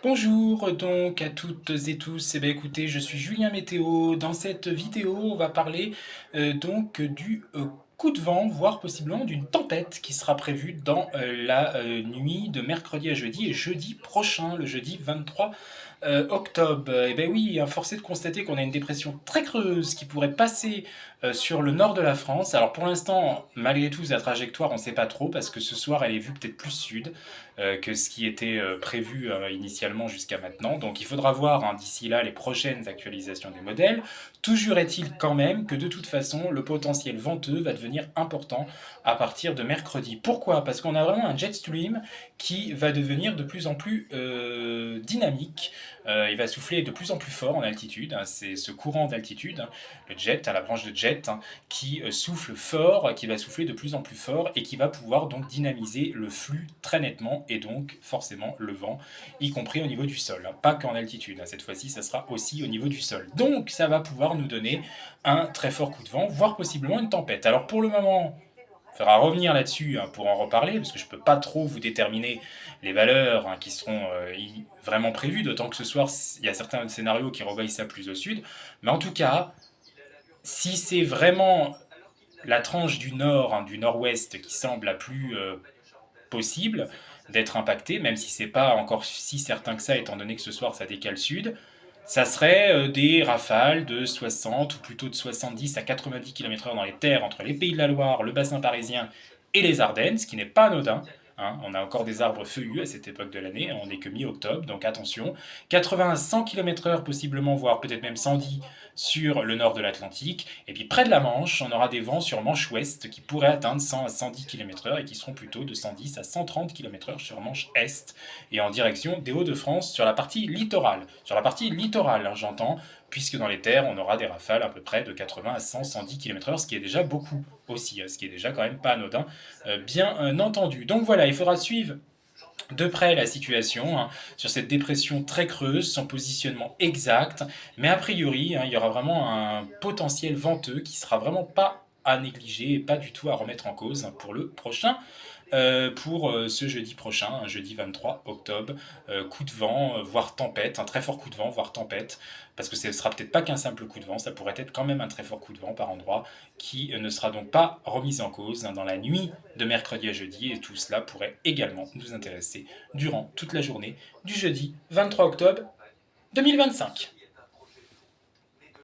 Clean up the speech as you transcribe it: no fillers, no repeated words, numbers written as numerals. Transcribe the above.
Bonjour donc à toutes et tous. Eh bien écoutez, je suis Julien Météo. Dans cette vidéo, on va parler donc du coup de vent, voire possiblement d'une tempête qui sera prévue dans la nuit de mercredi à jeudi et jeudi prochain, le jeudi 23 octobre. Eh bien oui, force est de constater qu'on a une dépression très creuse qui pourrait passer sur le nord de la France. Alors pour l'instant, malgré tout, sa trajectoire, on ne sait pas trop parce que ce soir, elle est vue peut-être plus sud que ce qui était prévu initialement jusqu'à maintenant. Donc il faudra voir d'ici là les prochaines actualisations des modèles. Toujours est-il quand même que de toute façon, le potentiel venteux va devenir important à partir de mercredi. Pourquoi? Parce qu'on a vraiment un jet stream qui va devenir de plus en plus dynamique. Il va souffler de plus en plus fort en altitude. C'est ce courant d'altitude, le jet, la branche de jet, qui souffle fort, qui va souffler de plus en plus fort et qui va pouvoir donc dynamiser le flux très nettement et donc forcément le vent, y compris au niveau du sol. Pas qu'en altitude, cette fois-ci ça sera aussi au niveau du sol. Donc ça va pouvoir nous donner un très fort coup de vent, voire possiblement une tempête. Alors pour le moment, il faudra revenir là-dessus pour en reparler, parce que je ne peux pas trop vous déterminer les valeurs qui seront vraiment prévues, d'autant que ce soir, il y a certains scénarios qui revoient ça plus au sud. Mais en tout cas, si c'est vraiment la tranche du nord, du nord-ouest, qui semble la plus possible d'être impactée, même si c'est pas encore si certain que ça, étant donné que ce soir ça décale sud, ça serait des rafales de 60 ou plutôt de 70 à 90 km/h dans les terres entre les Pays de la Loire, le bassin parisien et les Ardennes, ce qui n'est pas anodin. On a encore des arbres feuillus à cette époque de l'année, on n'est que mi-octobre, donc attention. 80 à 100 km/h possiblement, voire peut-être même 110 sur le nord de l'Atlantique. Et puis près de la Manche, on aura des vents sur Manche ouest qui pourraient atteindre 100 à 110 km/h et qui seront plutôt de 110 à 130 km/h sur Manche est et en direction des Hauts-de-France sur la partie littorale. Sur la partie littorale, j'entends, puisque dans les terres, on aura des rafales à peu près de 80 à 100, 110 km/h, ce qui est déjà beaucoup aussi, ce qui est déjà quand même pas anodin, bien entendu. Donc voilà, il faudra suivre de près la situation sur cette dépression très creuse, sans positionnement exact, mais a priori, il y aura vraiment un potentiel venteux qui sera vraiment pas à négliger et pas du tout à remettre en cause pour le prochain pour ce jeudi prochain, un jeudi 23 octobre. Coup de vent, voire tempête, un très fort coup de vent, voire tempête, parce que ce ne sera peut-être pas qu'un simple coup de vent, ça pourrait être quand même un très fort coup de vent par endroit, qui ne sera donc pas remis en cause dans la nuit de mercredi à jeudi, et tout cela pourrait également nous intéresser durant toute la journée du jeudi 23 octobre 2025.